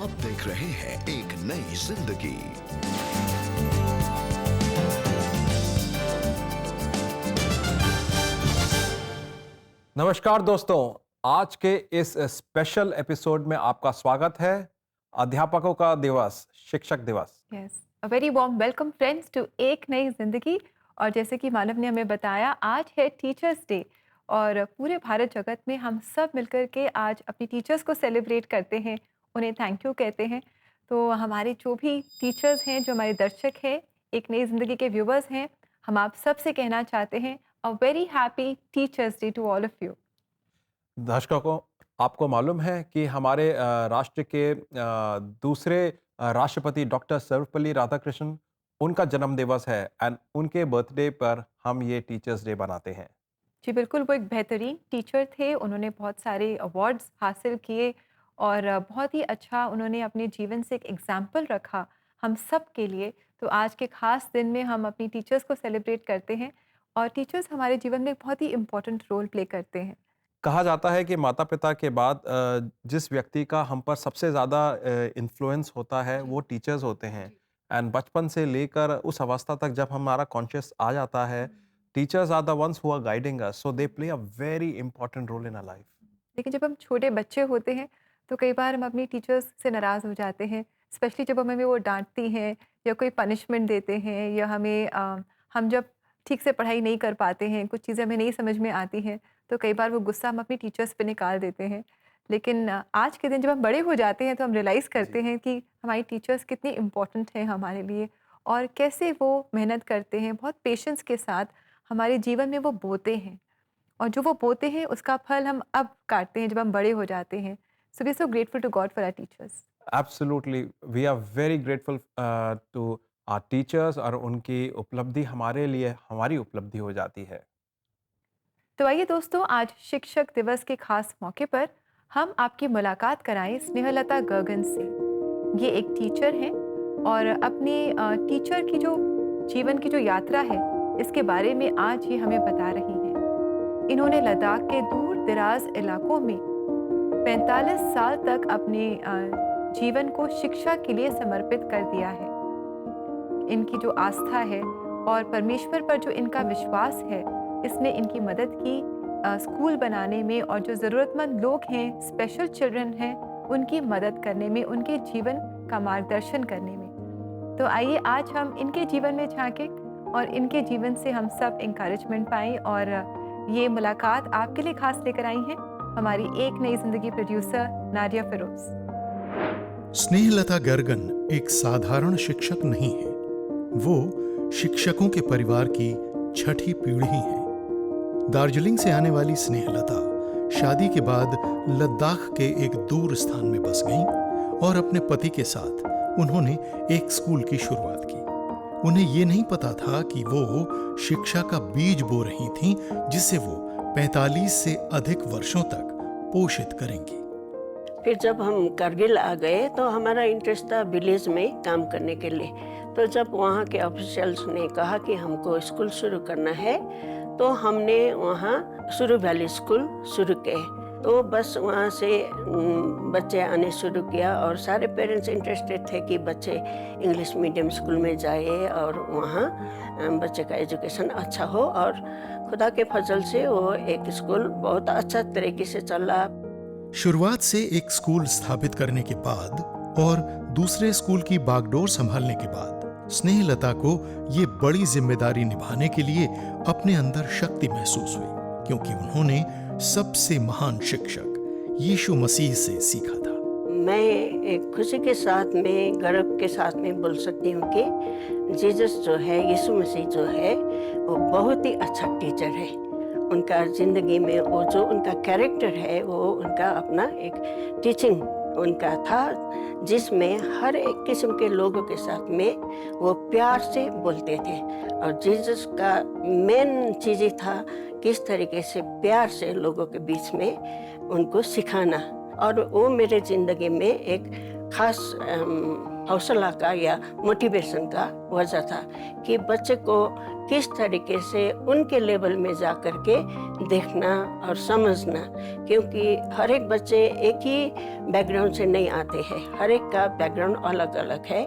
आप देख रहे हैं एक नई जिंदगी। नमस्कार दोस्तों, आज के इस स्पेशल एपिसोड में आपका स्वागत है। अध्यापकों का दिवस, शिक्षक दिवस। Yes, a very warm welcome friends to एक नई जिंदगी। और जैसे कि मानव ने हमें बताया, आज है टीचर्स डे और पूरे भारत जगत में हम सब मिलकर के आज अपनी टीचर्स को सेलिब्रेट करते हैं, उन्हें थैंक यू कहते हैं। तो हमारे जो भी टीचर्स हैं, जो हमारे दर्शक हैं, एक नई जिंदगी के व्यूवर्स हैं, हम आप सब से कहना चाहते हैं a very happy teachers day to all of you. दर्शकों को आपको मालूम है कि हमारे राष्ट्र के दूसरे राष्ट्रपति डॉक्टर सर्वपल्ली राधाकृष्णन, उनका जन्म दिवस है एंड उनके बर्थडे पर हम ये टीचर्स डे बनाते हैं। जी बिल्कुल, वो एक बेहतरीन टीचर थे, उन्होंने बहुत सारे अवार्ड्स हासिल किए और बहुत ही अच्छा उन्होंने अपने जीवन से एक एग्ज़ाम्पल रखा हम सब के लिए। तो आज के ख़ास दिन में हम अपनी टीचर्स को सेलिब्रेट करते हैं और टीचर्स हमारे जीवन में एक बहुत ही इम्पोर्टेंट रोल प्ले करते हैं। कहा जाता है कि माता-पिता के बाद जिस व्यक्ति का हम पर सबसे ज़्यादा इन्फ्लुएंस होता है, वो टीचर्स होते हैं। एंड बचपन से लेकर उस अवस्था तक जब हमारा कॉन्शियस आ जाता है, teachers are the ones who are guiding us, so they play a very important role in our life. लेकिन जब हम छोटे बच्चे होते हैं, तो कई बार हम अपनी टीचर्स से नाराज़ हो जाते हैं, स्पेशली जब हमें वो डाँटती हैं या कोई पनिशमेंट देते हैं या हमें हम जब ठीक से पढ़ाई नहीं कर पाते हैं, कुछ चीज़ें हमें नहीं समझ में आती हैं, तो कई बार वो गुस्सा हम अपनी टीचर्स पे निकाल देते हैं। लेकिन आज के दिन जब हम बड़े हो जाते हैं, तो हम रियलाइज़ करते हैं कि हमारी टीचर्स कितनी इम्पोर्टेंट हैं हमारे लिए और कैसे वो मेहनत करते हैं, बहुत पेशेंस के साथ हमारे जीवन में वो बोते हैं। और जो वो बोते हैं उसका फल हम अब काटते हैं जब हम बड़े हो जाते हैं। So we are so grateful to God for our teachers. Absolutely, we are very grateful to our teachers और उनकी उपलब्धि हमारे लिए हमारी उपलब्धि हो जाती है। तो आइए दोस्तों, आज शिक्षक दिवस के खास मौके पर हम आपकी मुलाकात कराएं स्नेहलता गर्गन से। ये एक टीचर हैं और अपने टीचर की जो जीवन की जो यात्रा है, इसके बारे में आज ये हमें बता रही हैं। इन्होंने लद्दाख के दूर दराज इलाकों में 45 साल तक अपने जीवन को शिक्षा के लिए समर्पित कर दिया है। इनकी जो आस्था है और परमेश्वर पर जो इनका विश्वास है, इसने इनकी मदद की स्कूल बनाने में और जो ज़रूरतमंद लोग हैं, स्पेशल चिल्ड्रन हैं, उनकी मदद करने में, उनके जीवन का मार्गदर्शन करने में। तो आइए आज हम इनके जीवन में झांकें और इनके जीवन से हम सब इंकरेजमेंट पाएं। और ये मुलाकात आपके लिए खास लेकर आई हैं हमारी एक नई जिंदगी प्रोड्यूसर नाडिया फिरोज। स्नेहलता गर्गन एक साधारण शिक्षक नहीं है, वो शिक्षकों के परिवार की छठी पीढ़ी है। दार्जिलिंग से आने वाली स्नेहलता शादी के बाद लद्दाख के एक दूर स्थान में बस गईं और अपने पति के साथ उन्होंने एक स्कूल की शुरुआत की। उन्हें ये नहीं पता था कि वो शिक्षा का बीज बो रही थीं, जिसे वो 45 से अधिक वर्षों तक पोषित करेंगी। फिर जब हम कारगिल आ गए तो हमारा इंटरेस्ट था विलेज में काम करने के लिए। तो जब वहाँ के ऑफिशियल्स ने कहा कि हमको स्कूल शुरू करना है, तो हमने वहाँ सुरू वैली स्कूल शुरू किए। तो बस वहाँ से बच्चे आने शुरू किया और सारे पेरेंट्स इंटरेस्टेड थे कि बच्चे इंग्लिश मीडियम स्कूल में जाए और वहाँ बच्चे का एजुकेशन अच्छा हो। और खुदा के फजल से वो एक स्कूल बहुत अच्छा तरीके से चला। शुरुआत से एक स्कूल स्थापित करने के बाद और दूसरे स्कूल की बागडोर संभालने के बाद स्नेहलता को ये बड़ी जिम्मेदारी निभाने के लिए अपने अंदर शक्ति महसूस हुई, क्योंकि उन्होंने सबसे महान शिक्षक यीशु मसीह से सीखा था। मैं एक खुशी के साथ में, गर्व के साथ में बोल सकती हूँ कि जीसस जो है, यीशु मसीह जो है, वो बहुत ही अच्छा टीचर है। उनका ज़िंदगी में वो जो उनका कैरेक्टर है, वो उनका अपना एक टीचिंग उनका था, जिसमें हर एक किस्म के लोगों के साथ में वो प्यार से बोलते थे। और जीसस का मेन चीज़ था किस तरीके से प्यार से लोगों के बीच में उनको सिखाना। और वो मेरे ज़िंदगी में एक खास हौसला का या मोटिवेशन का वजह था कि बच्चे को किस तरीके से उनके लेवल में जा कर के देखना और समझना, क्योंकि हर एक बच्चे एक ही बैकग्राउंड से नहीं आते हैं, हर एक का बैकग्राउंड अलग अलग है।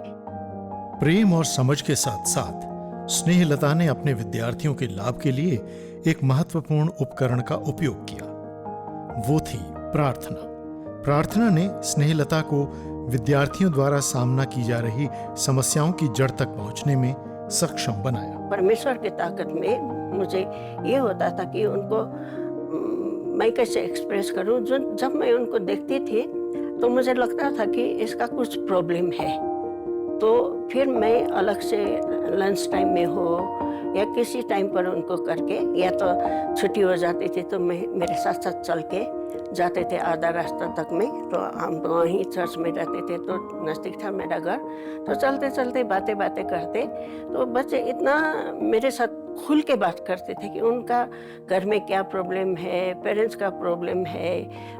प्रेम और समझ के साथ साथ स्नेहलता ने अपने विद्यार्थियों के लाभ के लिए एक महत्वपूर्ण उपकरण का उपयोग किया। वो थी प्रार्थना। प्रार्थना ने स्नेहलता को विद्यार्थियों द्वारा सामना की जा रही समस्याओं की जड़ तक पहुंचने में सक्षम बनाया। परमेश्वर की ताकत में मुझे ये होता था कि उनको मैं कैसे एक्सप्रेस करूं। जब मैं उनको देखती थी तो मुझे लगता था कि इसका कुछ प्रॉब्लम है, तो फिर मैं अलग से लंच टाइम में हो या किसी टाइम पर उनको करके, या तो छुट्टी हो जाती थी तो मैं मेरे साथ साथ चल के जाते थे आधा रास्ता तक में। तो हम वहीं चर्च में रहते थे तो नज़दीक था मेरा घर, तो चलते चलते बातें करते तो बच्चे इतना मेरे साथ खुल के बात करते थे कि उनका घर में क्या प्रॉब्लम है, पेरेंट्स का प्रॉब्लम है,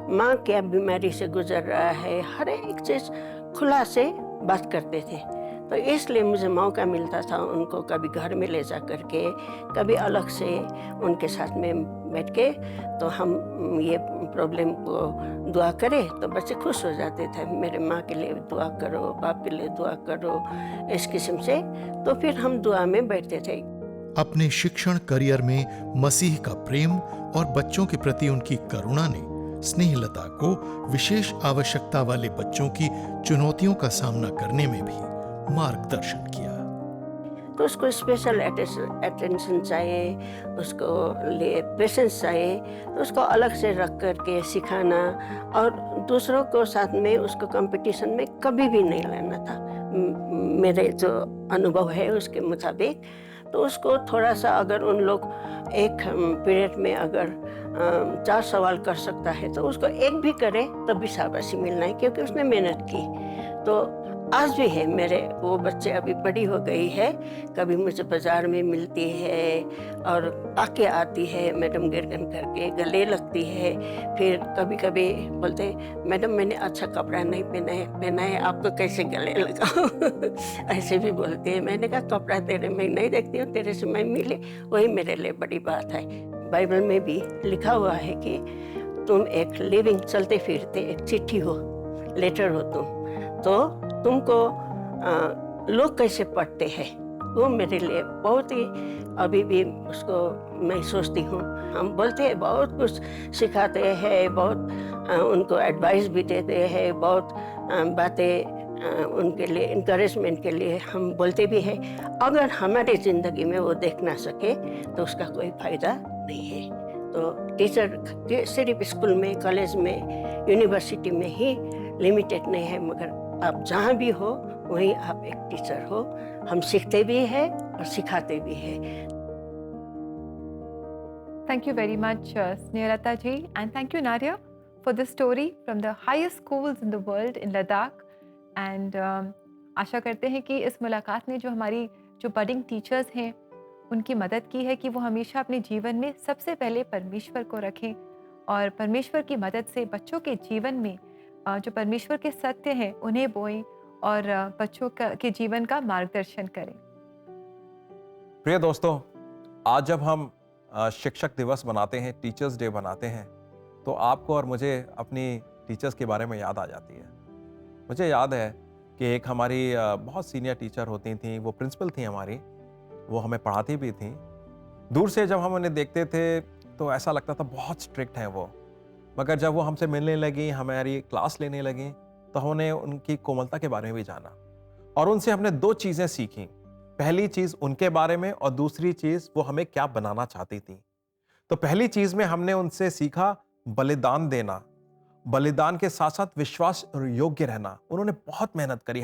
माँ क्या बीमारी से गुजर रहा है, हर एक चीज़ खुला से बात करते थे। तो इसलिए मुझे मौका मिलता था उनको कभी घर में ले जा करके, कभी अलग से उनके साथ में बैठ के, तो हम ये प्रॉब्लम को दुआ करें तो बच्चे खुश हो जाते थे। मेरे माँ के लिए दुआ करो, बाप के लिए दुआ करो, इस किस्म से। तो फिर हम दुआ में बैठते थे। अपने शिक्षण करियर में मसीह का प्रेम और बच्चों के प्रति उनकी करुणा ने स्नेहलता को विशेष आवश्यकता वाले बच्चों की चुनौतियों का सामना करने में भी मार्गदर्शन किया। तो उसको स्पेशल अटेंशन चाहिए, उसको लिए पेशेंस चाहिए, तो उसको अलग से रख करके सिखाना और दूसरों को साथ में उसको कंपटीशन में कभी भी नहीं लेना था। मेरे जो अनुभव है उसके मुताबिक, तो उसको थोड़ा सा अगर उन लोग एक पीरियड में अगर 4 सवाल कर सकता है तो उसको एक भी करे तब भी शाबाशी मिलना है, क्योंकि उसने मेहनत की। तो आज भी है मेरे वो बच्चे, अभी बड़ी हो गई है, कभी मुझे बाजार में मिलती है और आके आती है मैडम गिरगन करके गले लगती है। फिर कभी कभी बोलते मैडम मैंने अच्छा कपड़ा नहीं पहना है आपको कैसे गले लगाऊं ऐसे भी बोलती है। मैंने कहा कपड़ा तेरे में नहीं देखती हूँ, तेरे से मैं मिले वही मेरे लिए बड़ी बात है। बाइबल में भी लिखा हुआ है कि तुम एक लिविंग चलते फिरते एक चिट्ठी हो, लेटर हो तो तुमको लोग कैसे पढ़ते हैं, वो मेरे लिए बहुत ही अभी भी उसको मैं सोचती हूँ। हम बोलते हैं बहुत कुछ सिखाते हैं, बहुत उनको एडवाइस भी देते हैं, बहुत बातें उनके लिए इंकरेजमेंट के लिए हम बोलते भी हैं। अगर हमारी ज़िंदगी में वो देख ना सके तो उसका कोई फ़ायदा नहीं है। तो टीचर सिर्फ स्कूल में, कॉलेज में, यूनिवर्सिटी में ही लिमिटेड नहीं है, मगर आप जहाँ भी हो वहीं आप एक टीचर हो। हम सीखते भी हैं और सिखाते भी हैं। Thank you very much, Snehalata ji, and thank you, Nadia, for the story from the highest schools in the world in Ladakh. And आशा करते हैं कि इस मुलाकात ने जो हमारी जो बडिंग टीचर्स हैं उनकी मदद की है कि वो हमेशा अपने जीवन में सबसे पहले परमेश्वर को रखें और परमेश्वर की मदद से बच्चों के जीवन में जो परमेश्वर के सत्य हैं उन्हें बोएं और बच्चों के जीवन का मार्गदर्शन करें। प्रिय दोस्तों, आज जब हम शिक्षक दिवस मनाते हैं, टीचर्स डे मनाते हैं, तो आपको और मुझे अपनी टीचर्स के बारे में याद आ जाती है। मुझे याद है कि एक हमारी बहुत सीनियर टीचर होती थी, वो प्रिंसिपल थी हमारी, वो हमें पढ़ाती भी थी। दूर से जब हम उन्हें देखते थे तो ऐसा लगता था बहुत स्ट्रिक्ट हैं वो, मगर जब वो हमसे मिलने लगी, हमारी क्लास लेने लगी, तो हमने उनकी कोमलता के बारे में भी जाना और उनसे हमने 2 चीज़ें सीखी। पहली चीज़ उनके बारे में और दूसरी चीज़ वो हमें क्या बनाना चाहती थी। तो पहली चीज़ में हमने उनसे सीखा बलिदान देना, बलिदान के साथ साथ विश्वास योग्य रहना। उन्होंने बहुत मेहनत करी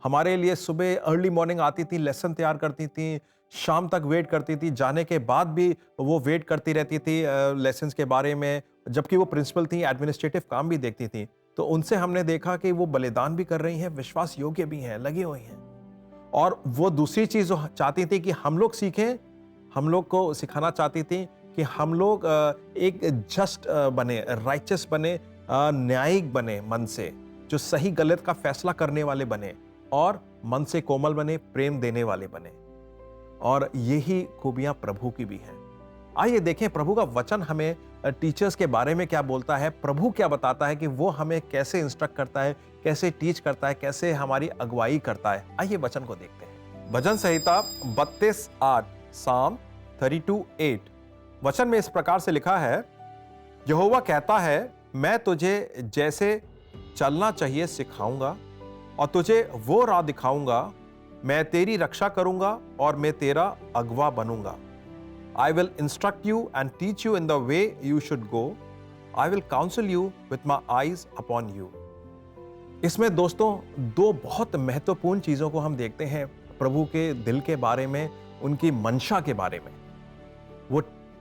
हमारे लिए सुबह अर्ली मॉर्निंग आती थी, लेसन तैयार करती थी, शाम तक वेट करती थी, जाने के बाद भी वो वेट करती रहती थी लेसन्स के बारे में, जबकि वो प्रिंसिपल थी, एडमिनिस्ट्रेटिव काम भी देखती थी। तो उनसे हमने देखा कि वो बलिदान भी कर रही हैं, विश्वास योग्य भी हैं, लगी हुई हैं। और वो दूसरी चीज़ जो चाहती थी कि हम लोग सीखें, हम लोग को सिखाना चाहती थी कि हम लोग एक जस्ट बने, राइचस बने, न्यायिक बने, मन से जो सही गलत का फैसला करने वाले बने और मन से कोमल बने, प्रेम देने वाले बने। और यही खूबियां प्रभु की भी हैं। आइए देखें प्रभु का वचन हमें टीचर्स के बारे में क्या बोलता है, प्रभु क्या बताता है कि वो हमें कैसे इंस्ट्रक्ट करता है, कैसे टीच करता है, कैसे हमारी अगुवाई करता है। आइए वचन को देखते हैं। भजन संहिता 32:8, साम 32:8 वचन में इस प्रकार से लिखा है, यहोवा कहता है, मैं तुझे जैसे चलना चाहिए सिखाऊंगा और तुझे वो राह दिखाऊंगा। मैं तेरी रक्षा करूंगा और मैं तेरा अगवा बनूंगा। I will instruct you and teach you in the way you should go. I will counsel you with my eyes upon you. इसमें दोस्तों दो बहुत महत्वपूर्ण चीजों को हम देखते हैं प्रभु के दिल के बारे में, उनकी मंशा के बारे में। वो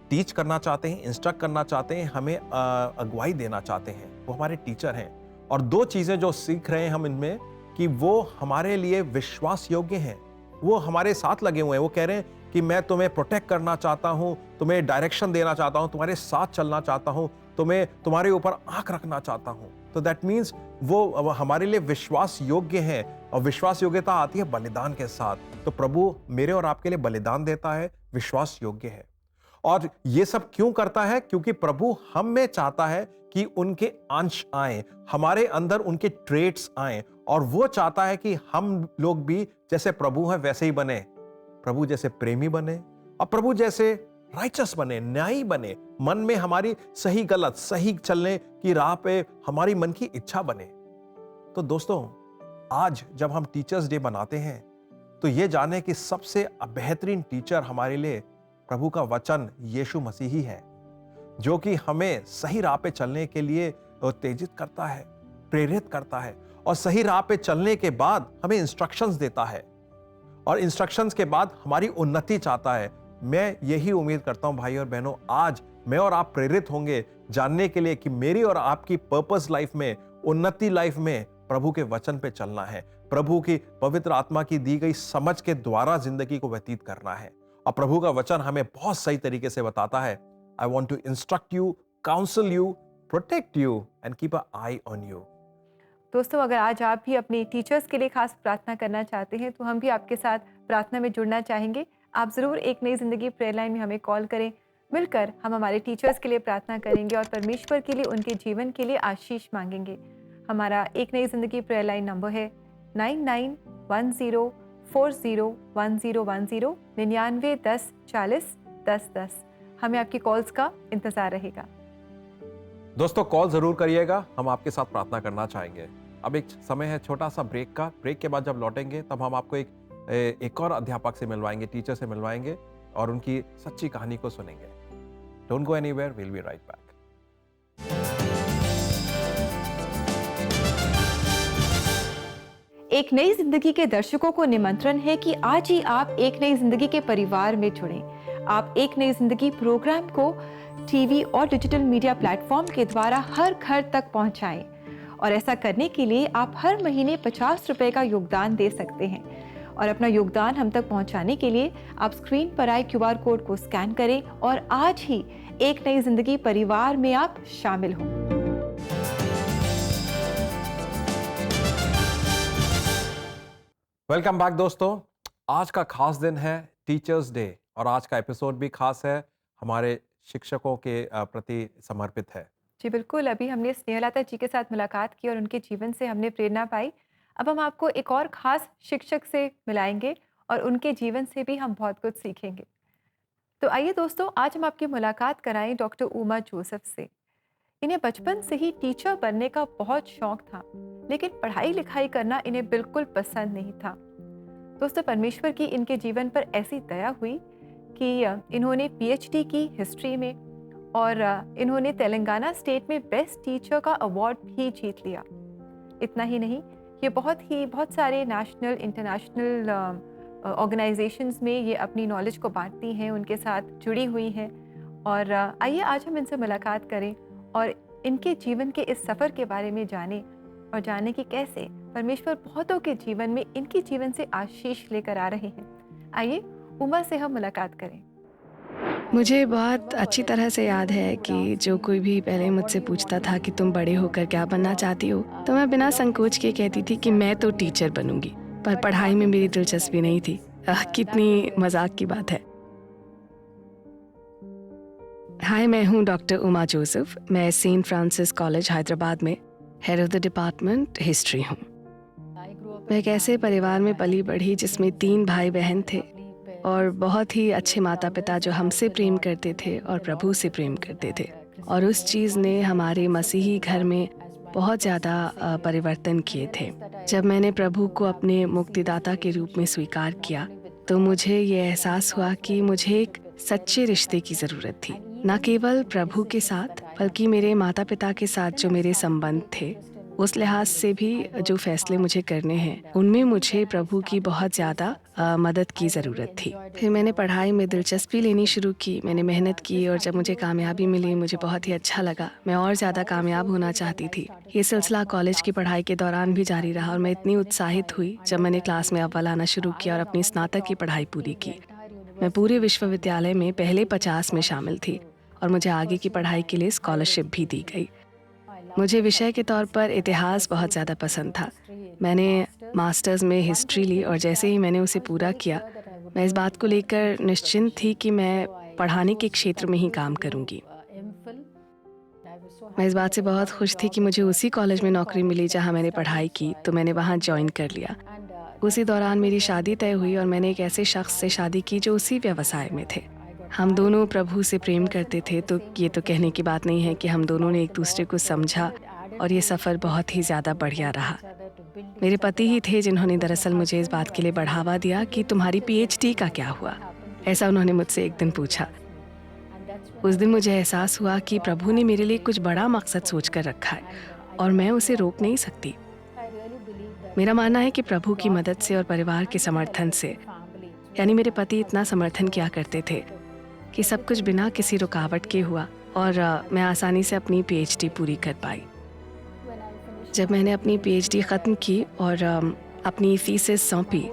टीच करना चाहते हैं, इंस्ट्रक्ट करना चाहते हैं, हमें अगुवाई देना चाहते हैं। वो हमारे टीचर हैं। और दो चीजें जो सीख रहे हैं हम इनमें कि वो हमारे लिए विश्वास योग्य हैं। वो हमारे साथ लगे हुए हैं। वो कह रहे हैं कि मैं तुम्हें प्रोटेक्ट करना चाहता हूं, तुम्हें डायरेक्शन देना चाहता हूं, तुम्हारे साथ चलना चाहता हूं, तुम्हें तुम्हारे ऊपर आंख रखना चाहता हूं। तो दैट मीन्स वो हमारे लिए विश्वास योग्य है। और विश्वास योग्यता आती है बलिदान के साथ। तो प्रभु मेरे और आपके लिए बलिदान देता है, विश्वास योग्य है। और ये सब क्यों करता है? क्योंकि प्रभु हम में चाहता है कि उनके अंश आए, हमारे अंदर उनके ट्रेट्स आए। और वो चाहता है कि हम लोग भी जैसे प्रभु हैं वैसे ही बने। प्रभु जैसे प्रेमी बने और प्रभु जैसे राइचस बने, न्यायी बने। मन में हमारी सही गलत, सही चलने की राह पे हमारी मन की इच्छा बने। तो दोस्तों आज जब हम टीचर्स डे मनाते हैं तो ये जाने कि सबसे बेहतरीन टीचर हमारे लिए प्रभु का वचन यीशु मसीह ही है, जो कि हमें सही राह पे चलने के लिए उत्तेजित करता है, प्रेरित करता है और सही राह पे चलने के बाद हमें इंस्ट्रक्शंस देता है और इंस्ट्रक्शंस के बाद हमारी उन्नति चाहता है। मैं यही उम्मीद करता हूं भाई और बहनों, आज मैं और आप प्रेरित होंगे जानने के लिए कि मेरी और आपकी पर्पस लाइफ में, उन्नति लाइफ में प्रभु के वचन पे चलना है, प्रभु की पवित्र आत्मा की दी गई समझ के द्वारा जिंदगी को व्यतीत करना है। और प्रभु का वचन हमें बहुत सही तरीके से बताता है, I want to instruct you, counsel you, protect you and keep a eye on you. दोस्तों अगर आज आप भी अपने टीचर्स के लिए खास प्रार्थना करना चाहते हैं तो हम भी आपके साथ प्रार्थना में जुड़ना चाहेंगे। आप ज़रूर एक नई ज़िंदगी प्रेयर लाइन में हमें कॉल करें। मिलकर हम हमारे टीचर्स के लिए प्रार्थना करेंगे और परमेश्वर के लिए, उनके जीवन के लिए आशीष मांगेंगे। हमारा एक नई ज़िंदगी प्रेयर लाइन नंबर है 9910401010 9910401010। हमें आपकी कॉल्स का इंतज़ार रहेगा। दोस्तों कॉल जरूर करिएगा, हम आपके साथ प्रार्थना करना चाहेंगे। अब एक समय है छोटा सा ब्रेक का। ब्रेक के बाद जब लौटेंगे तब हम आपको एक और अध्यापक से मिलवाएंगे, टीचर से मिलवाएंगे और उनकी सच्ची कहानी को सुनेंगे। Don't go anywhere, will be right back. एक नई जिंदगी के दर्शकों को निमंत्रण है कि आज ही आप एक नई जिंदगी के परिवार में जुड़ें। आप एक नई जिंदगी प्रोग्राम को टीवी और डिजिटल मीडिया प्लेटफॉर्म के द्वारा हर घर तक पहुंचाएं। और ऐसा करने के लिए आप हर महीने 50 रुपए का योगदान दे सकते हैं। और अपना योगदान हम तक पहुंचाने के लिए आप स्क्रीन पर आए QR कोड को स्कैन करें और आज ही एक नई जिंदगी परिवार में आप शामिल हों। वेलकम बैक दोस्तों। आज का खास दिन है टीचर्स डे और आज का एपिसोड भी खास है, हमारे शिक्षकों के प्रति समर्पित है। जी बिल्कुल, अभी हमने स्नेहलता जी के साथ मुलाकात की और उनके जीवन से हमने प्रेरणा पाई। अब हम आपको एक और खास शिक्षक से मिलाएंगे और उनके जीवन से भी हम बहुत कुछ सीखेंगे। तो आइए दोस्तों, आज हम आपकी मुलाकात कराएं डॉक्टर उमा जोसेफ से। इन्हें बचपन से ही टीचर बनने का बहुत शौक था, लेकिन पढ़ाई लिखाई करना इन्हें बिल्कुल पसंद नहीं था। दोस्तों परमेश्वर की इनके जीवन पर ऐसी दया हुई कि इन्होंने PhD की हिस्ट्री में और इन्होंने तेलंगाना स्टेट में बेस्ट टीचर का अवार्ड भी जीत लिया। इतना ही नहीं, ये बहुत सारे नेशनल इंटरनेशनल ऑर्गेनाइजेशंस में ये अपनी नॉलेज को बांटती हैं, उनके साथ जुड़ी हुई हैं। और आइए आज हम इनसे मुलाकात करें और इनके जीवन के इस सफ़र के बारे में जानें कि कैसे परमेश्वर बहुतों के जीवन में इनके जीवन से आशीष लेकर आ रहे हैं। आइए उमा से हम मुलाकात करें। मुझे बहुत अच्छी तरह से याद है कि जो कोई भी पहले मुझसे पूछता था कि तुम बड़े होकर क्या बनना चाहती हो, तो मैं बिना संकोच के कहती थी कि मैं तो टीचर बनूंगी। पर पढ़ाई में मेरी दिलचस्पी नहीं थी। कितनी मजाक की बात है। हाय, मैं हूँ डॉक्टर उमा जोसेफ। मैं सेंट फ्रांसिस कॉलेज हैदराबाद में head of the department history हूँ। मैं एक ऐसे परिवार में पली बढ़ी जिसमें 3 भाई बहन थे और बहुत ही अच्छे माता पिता जो हमसे प्रेम करते थे और प्रभु से प्रेम करते थे। और उस चीज़ ने हमारे मसीही घर में बहुत ज़्यादा परिवर्तन किए थे। जब मैंने प्रभु को अपने मुक्तिदाता के रूप में स्वीकार किया तो मुझे ये एहसास हुआ कि मुझे एक सच्चे रिश्ते की ज़रूरत थी, न केवल प्रभु के साथ बल्कि मेरे माता पिता के साथ जो मेरे संबंध थे, उस लिहाज से भी जो फैसले मुझे करने हैं उनमें मुझे प्रभु की बहुत ज़्यादा मदद की ज़रूरत थी। फिर मैंने पढ़ाई में दिलचस्पी लेनी शुरू की, मैंने मेहनत की और जब मुझे कामयाबी मिली मुझे बहुत ही अच्छा लगा। मैं और ज़्यादा कामयाब होना चाहती थी। ये सिलसिला कॉलेज की पढ़ाई के दौरान भी जारी रहा और मैं इतनी उत्साहित हुई जब मैंने क्लास में अव्वल आना शुरू किया और अपनी स्नातक की पढ़ाई पूरी की। मैं पूरे विश्वविद्यालय में पहले 50 में शामिल थी और मुझे आगे की पढ़ाई के लिए स्कॉलरशिप भी दी गई। मुझे विषय के तौर पर इतिहास बहुत ज़्यादा पसंद था। मैंने मास्टर्स में हिस्ट्री ली और जैसे ही मैंने उसे पूरा किया, मैं इस बात को लेकर निश्चिंत थी कि मैं पढ़ाने के क्षेत्र में ही काम करूंगी। मैं इस बात से बहुत खुश थी कि मुझे उसी कॉलेज में नौकरी मिली जहां मैंने पढ़ाई की, तो मैंने वहां ज्वाइन कर लिया। उसी दौरान मेरी शादी तय हुई और मैंने एक ऐसे शख्स से शादी की जो उसी व्यवसाय में थे। हम दोनों प्रभु से प्रेम करते थे, तो ये तो कहने की बात नहीं है कि हम दोनों ने एक दूसरे को समझा और ये सफ़र बहुत ही ज़्यादा बढ़िया रहा। मेरे पति ही थे जिन्होंने दरअसल मुझे इस बात के लिए बढ़ावा दिया कि तुम्हारी पीएचडी का क्या हुआ, ऐसा उन्होंने मुझसे एक दिन पूछा। उस दिन मुझे एहसास हुआ कि प्रभु ने मेरे लिए कुछ बड़ा मकसद सोच कर रखा है और मैं उसे रोक नहीं सकती। मेरा मानना है कि प्रभु की मदद से और परिवार के समर्थन से, यानी मेरे पति इतना समर्थन किया करते थे कि सब कुछ बिना किसी रुकावट के हुआ और मैं आसानी से अपनी पीएचडी पूरी कर पाई। जब मैंने अपनी पीएचडी ख़त्म की और अपनी थीसिस सौंपी,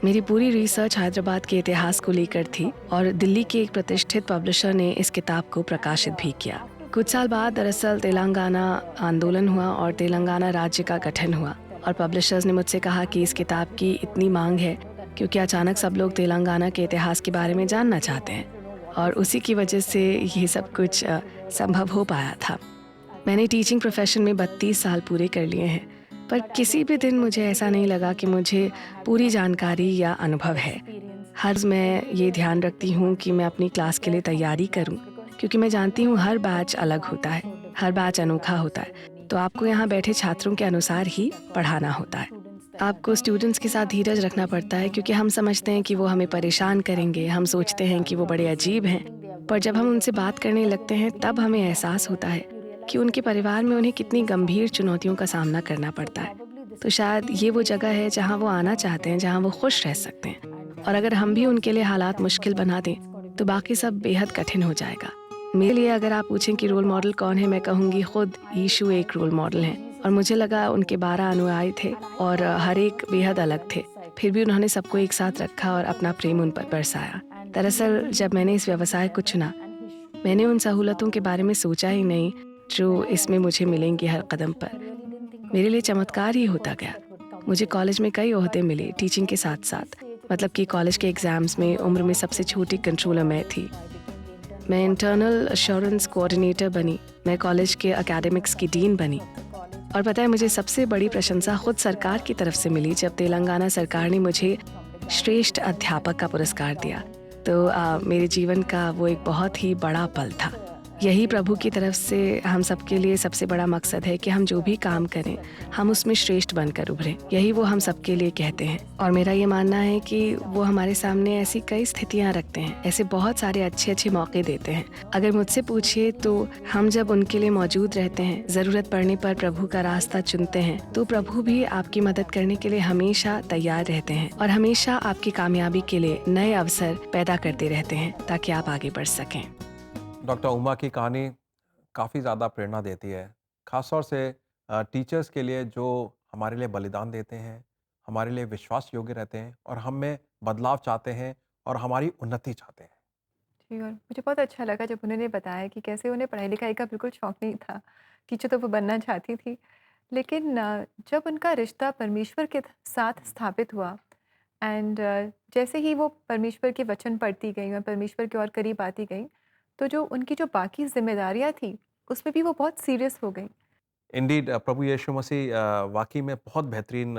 मेरी पूरी रिसर्च हैदराबाद के इतिहास को लेकर थी और दिल्ली के एक प्रतिष्ठित पब्लिशर ने इस किताब को प्रकाशित भी किया। कुछ साल बाद दरअसल तेलंगाना आंदोलन हुआ और तेलंगाना राज्य का गठन हुआ और पब्लिशर्स ने मुझसे कहा कि इस किताब की इतनी मांग है क्योंकि अचानक सब लोग तेलंगाना के इतिहास के बारे में जानना चाहते हैं और उसी की वजह से ये सब कुछ संभव हो पाया था। मैंने टीचिंग प्रोफेशन में 32 साल पूरे कर लिए हैं, पर किसी भी दिन मुझे ऐसा नहीं लगा कि मुझे पूरी जानकारी या अनुभव है। हर मैं ये ध्यान रखती हूँ कि मैं अपनी क्लास के लिए तैयारी करूँ, क्योंकि मैं जानती हूँ हर बैच अलग होता है, हर बैच अनोखा होता है, तो आपको यहाँ बैठे छात्रों के अनुसार ही पढ़ाना होता है। आपको स्टूडेंट्स के साथ धीरज रखना पड़ता है क्योंकि हम समझते हैं कि वो हमें परेशान करेंगे, हम सोचते हैं कि वो बड़े अजीब हैं, पर जब हम उनसे बात करने लगते हैं तब हमें एहसास होता है कि उनके परिवार में उन्हें कितनी गंभीर चुनौतियों का सामना करना पड़ता है। तो शायद ये वो जगह है जहाँ वो आना चाहते हैं, जहाँ वो खुश रह सकते हैं, और अगर हम भी उनके लिए हालात मुश्किल बना दें तो बाकी सब बेहद कठिन हो जाएगा। मेरे लिए अगर आप पूछें कि रोल मॉडल कौन है, मैं कहूँगी खुद यीशु एक रोल मॉडल हैं। और मुझे लगा उनके 12 अनुयायी थे और हर एक बेहद अलग थे, फिर भी उन्होंने सबको एक साथ रखा और अपना प्रेम उन पर बरसाया। दरअसल जब मैंने इस व्यवसाय को चुना, मैंने उन सहूलतों के बारे में सोचा ही नहीं जो इसमें मुझे मिलेंगी हर कदम पर। मेरे लिए चमत्कार ही होता गया। मुझे कॉलेज में कई ओहदे मिले टीचिंग के साथ साथ, मतलब कि कॉलेज के एग्ज़ाम्स में उम्र में सबसे छोटी कंट्रोलर मैं थी। मैं इंटरनल अश्योरेंस कोऑर्डिनेटर बनी, मैं कॉलेज के एकेडमिक्स की डीन बनी। और पता है, मुझे सबसे बड़ी प्रशंसा खुद सरकार की तरफ से मिली जब तेलंगाना सरकार ने मुझे श्रेष्ठ अध्यापक का पुरस्कार दिया। तो मेरे जीवन का वो एक बहुत ही बड़ा पल था। यही प्रभु की तरफ से हम सबके लिए सबसे बड़ा मकसद है कि हम जो भी काम करें हम उसमें श्रेष्ठ बनकर उभरें। यही वो हम सबके लिए कहते हैं। और मेरा ये मानना है कि वो हमारे सामने ऐसी कई स्थितियां रखते हैं, ऐसे बहुत सारे अच्छे अच्छे मौके देते हैं। अगर मुझसे पूछिए तो हम जब उनके लिए मौजूद रहते हैं, ज़रूरत पड़ने पर प्रभु का रास्ता चुनते हैं, तो प्रभु भी आपकी मदद करने के लिए हमेशा तैयार रहते हैं और हमेशा आपकी कामयाबी के लिए नए अवसर पैदा करते रहते हैं ताकि आप आगे बढ़ सकें। डॉक्टर उमा की कहानी काफ़ी ज़्यादा प्रेरणा देती है, ख़ासतौर से टीचर्स के लिए जो हमारे लिए बलिदान देते हैं, हमारे लिए विश्वास योग्य रहते हैं और हम में बदलाव चाहते हैं और हमारी उन्नति चाहते हैं। जी, और मुझे बहुत अच्छा लगा जब उन्होंने बताया कि कैसे उन्हें पढ़ाई-लिखाई का बिल्कुल शौक नहीं था। टीचर तो वो बनना चाहती थी, लेकिन जब उनका रिश्ता परमेश्वर के साथ स्थापित हुआ एंड जैसे ही वो परमेश्वर के वचन पढ़ती गई और परमेश्वर के और करीब आती गई, तो जो उनकी जो बाकी ज़िम्मेदारियाँ थी, उसमें भी वो बहुत सीरियस हो गई। इंडीड प्रभु यीशु मसीह वाक़ई में बहुत बेहतरीन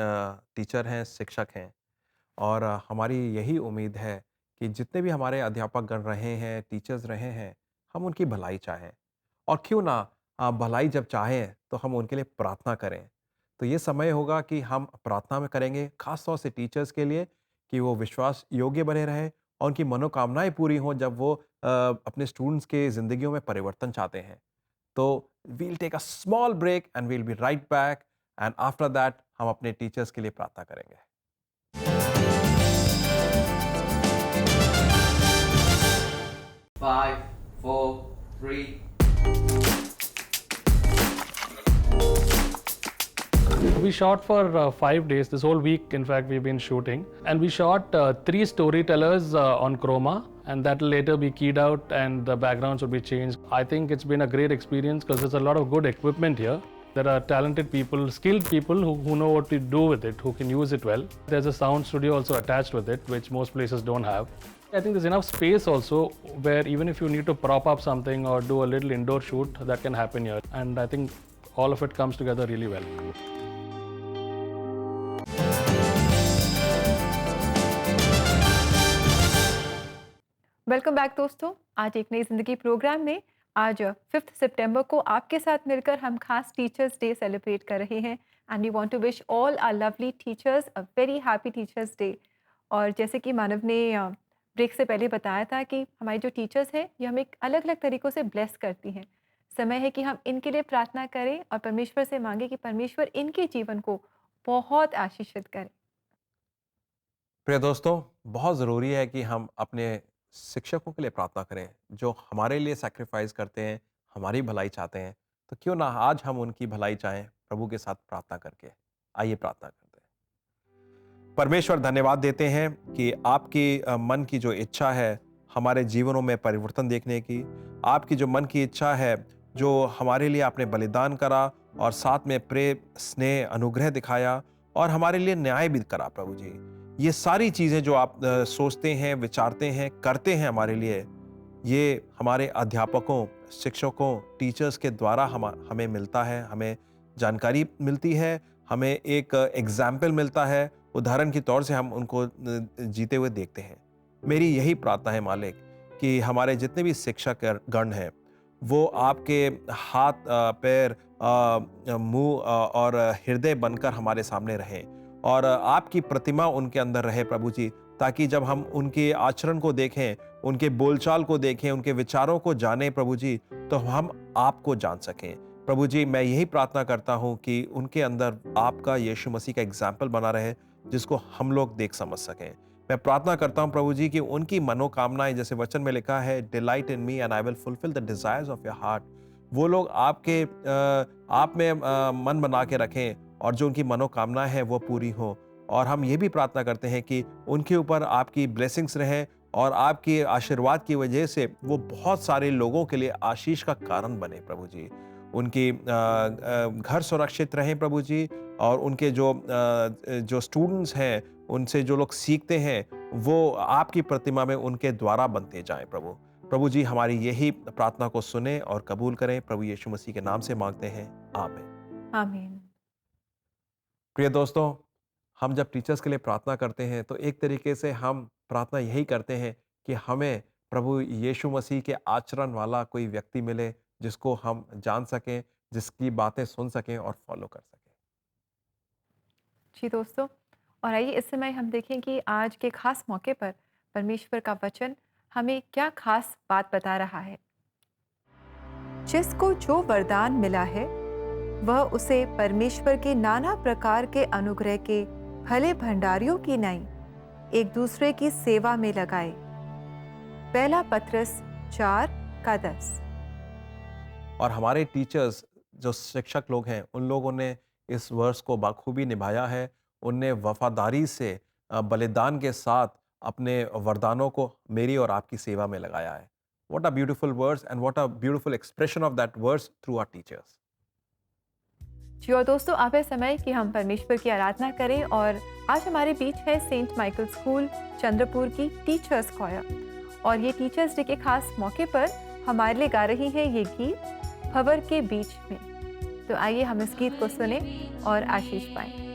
टीचर हैं, शिक्षक हैं। और हमारी यही उम्मीद है कि जितने भी हमारे अध्यापक गण रहे हैं, टीचर्स रहे हैं, हम उनकी भलाई चाहें। और क्यों ना भलाई जब चाहें तो हम उनके लिए प्रार्थना करें। तो ये समय होगा कि हम प्रार्थना में करेंगे, ख़ास तौर से टीचर्स के लिए, कि वो विश्वास योग्य बने रहें और उनकी मनोकामनाएँ पूरी हों जब वो अपने स्टूडेंट्स के ज़िंदगियों में परिवर्तन चाहते हैं। तो we'll take a small break and we'll be right back, and after that हम अपने टीचर्स के लिए प्रार्थना करेंगे। 5, 4, 3. We shot for 5 days. This whole week, in fact, we've been shooting, and we shot 3 storytellers on chroma, and that will later be keyed out, and the backgrounds will be changed. I think it's been a great experience because there's a lot of good equipment here. There are talented people, skilled people who know what to do with it, who can use it well. There's a sound studio also attached with it, which most places don't have. I think there's enough space also where even if you need to prop up something or do a little indoor shoot, that can happen here. And I think all of it comes together really well. Welcome back दोस्तों। आज एक नई ज़िंदगी programme में आज 5 सितंबर को आपके साथ मिलकर हम खास टीचर्स डे सेलिब्रेट कर रहे हैं, and we want to wish all our lovely teachers a very happy teachers day. और जैसे कि मानव ने ब्रेक से पहले बताया था कि हमारी जो टीचर्स हैं ये हमें अलग अलग तरीक़ों से ब्लेस करती हैं। समय है कि हम इनके लिए प्रार्थना करें और परमेश्वर से मांगें कि परमेश्वर इनके जीवन को बहुत आशीषित करें। प्रिय दोस्तों, बहुत ज़रूरी है कि हम अपने शिक्षकों के लिए प्रार्थना करें, जो हमारे लिए सैक्रिफाइस करते हैं, हमारी भलाई चाहते हैं। तो क्यों ना आज हम उनकी भलाई चाहें प्रभु के साथ प्रार्थना करके। आइए प्रार्थना करते हैं। परमेश्वर, धन्यवाद देते हैं कि आपकी मन की जो इच्छा है हमारे जीवनों में परिवर्तन देखने की, आपकी जो मन की इच्छा है, जो हमारे लिए आपने बलिदान करा और साथ में प्रेम, स्नेह, अनुग्रह दिखाया और हमारे लिए न्याय भी करा प्रभु जी। ये सारी चीज़ें जो आप सोचते हैं, विचारते हैं, करते हैं हमारे लिए, ये हमारे अध्यापकों, शिक्षकों, टीचर्स के द्वारा हमें मिलता है, हमें जानकारी मिलती है, हमें एक एग्जाम्पल मिलता है, उदाहरण के तौर से हम उनको जीते हुए देखते हैं। मेरी यही प्रार्थना है मालिक कि हमारे जितने भी शिक्षक गण हैं वो आपके हाथ, पैर, मुंह और हृदय बनकर हमारे सामने रहें और आपकी प्रतिमा उनके अंदर रहे प्रभु जी, ताकि जब हम उनके आचरण को देखें, उनके बोलचाल को देखें, उनके विचारों को जानें प्रभु जी, तो हम आपको जान सकें। प्रभु जी, मैं यही प्रार्थना करता हूं कि उनके अंदर आपका, यीशु मसीह का एग्जाम्पल बना रहे, जिसको हम लोग देख समझ सकें। मैं प्रार्थना करता हूं प्रभु जी कि उनकी मनोकामनाएं, जैसे वचन में लिखा है, delight in me and I will fulfil the desires of your heart, वो लोग आपके आप में मन बना के रखें और जो उनकी मनोकामनाएं हैं वो पूरी हो। और हम ये भी प्रार्थना करते हैं कि उनके ऊपर आपकी ब्लेसिंग्स रहें और आपके आशीर्वाद की वजह से वो बहुत सारे लोगों के लिए आशीष का कारण बने प्रभु जी। उनकी घर सुरक्षित रहें प्रभु जी, और उनके जो स्टूडेंट्स हैं, उनसे जो लोग सीखते हैं, वो आपकी प्रतिमा में उनके द्वारा बनते जाएं प्रभु। प्रभु जी, हमारी यही प्रार्थना को सुने और कबूल करें। प्रभु यीशु मसीह के नाम से मांगते हैं, आमीन। आमीन। प्रिय दोस्तों, हम जब टीचर्स के लिए प्रार्थना करते हैं तो एक तरीके से हम प्रार्थना यही करते हैं कि हमें प्रभु यीशु मसीह के आचरण वाला कोई व्यक्ति मिले, जिसको हम जान सकें, जिसकी बातें सुन सकें और फॉलो कर सकें। जी दोस्तों, और आइए इस समय हम देखें कि आज के खास मौके पर परमेश्वर का वचन हमें क्या खास बात बता रहा है। जिसको जो वरदान मिला है वह उसे परमेश्वर के नाना प्रकार के अनुग्रह के भले भंडारियों की नाई एक दूसरे की सेवा में लगाए। पहला पत्रस 4:10। और हमारे टीचर्स, जो शिक्षक लोग हैं, उन लोगों ने इस वर्ष को बखूबी निभाया है। उनने वफादारी से, बलिदान के साथ अपने वरदानों को मेरी और आपकी सेवा में लगाया है। What a beautiful verse and what a beautiful expression of that verse through our teachers. जी और दोस्तों, अब है समय कि हम परमेश्वर की आराधना करें और आज हमारे बीच है सेंट माइकल स्कूल चंद्रपुर की टीचर्स क्वायर और ये टीचर्स डे के खास मौके पर हमारे लिए गा रही है ये गीत भंवर के बीच में। तो आइए हम इस गीत को सुने और आशीष पाएं।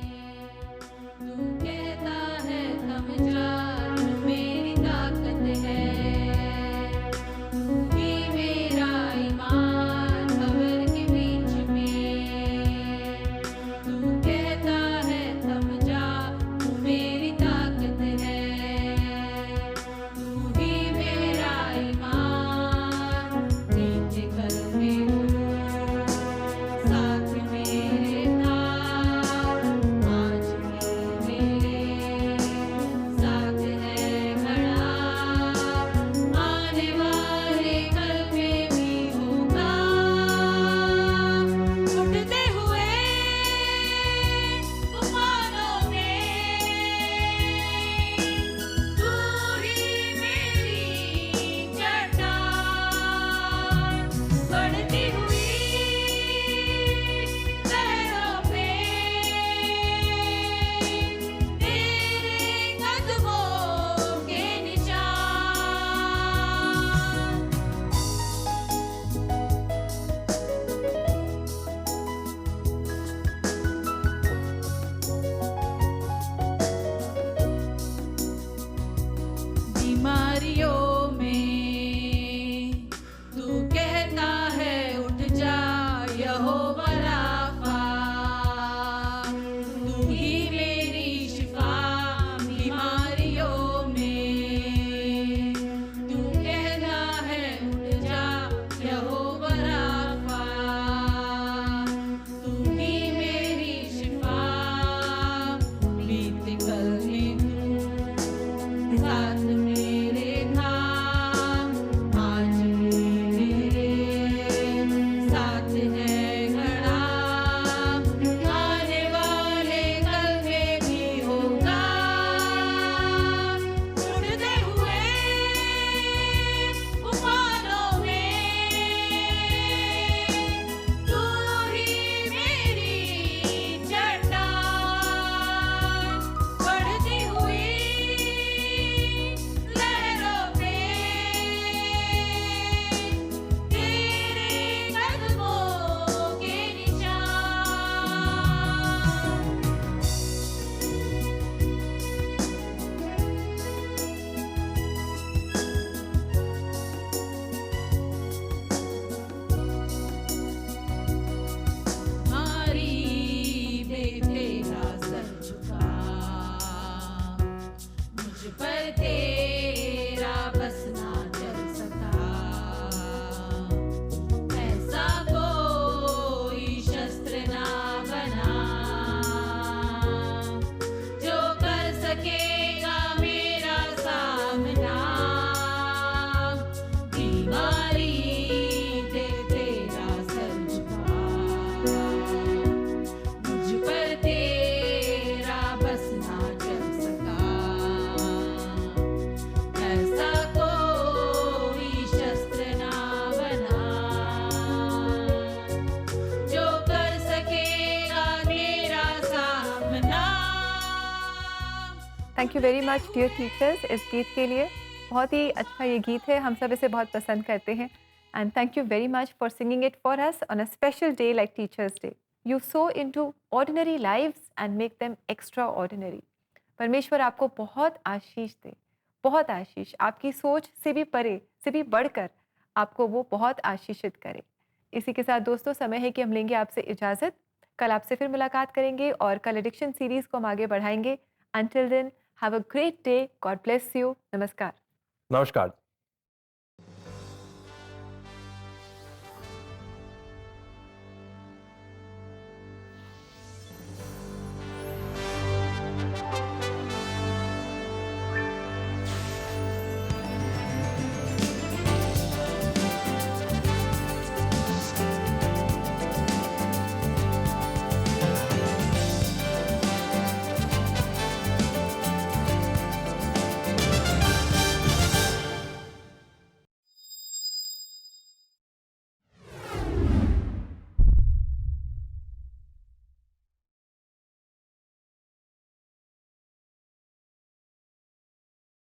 Thank you very much dear teachers इस गीत के लिए। बहुत ही अच्छा ये गीत है, हम सब इसे बहुत पसंद करते हैं। And thank you very much for singing it for us on a special day like teachers day. You so into ordinary lives and make them extra ordinary. परमेश्वर आपको बहुत आशीष दे, बहुत आशीष, आपकी सोच से भी परे से भी बढ़कर आपको वो बहुत आशीषित करे। इसी के साथ दोस्तों समय है कि हम लेंगे आपसे इजाज़त। कल आपसे फिर मुलाकात करेंगे और कल एडिक्शन सीरीज़ को हम आगे बढ़ाएंगे। Until then, have a great day. God bless you. Namaskar. नमस्कार।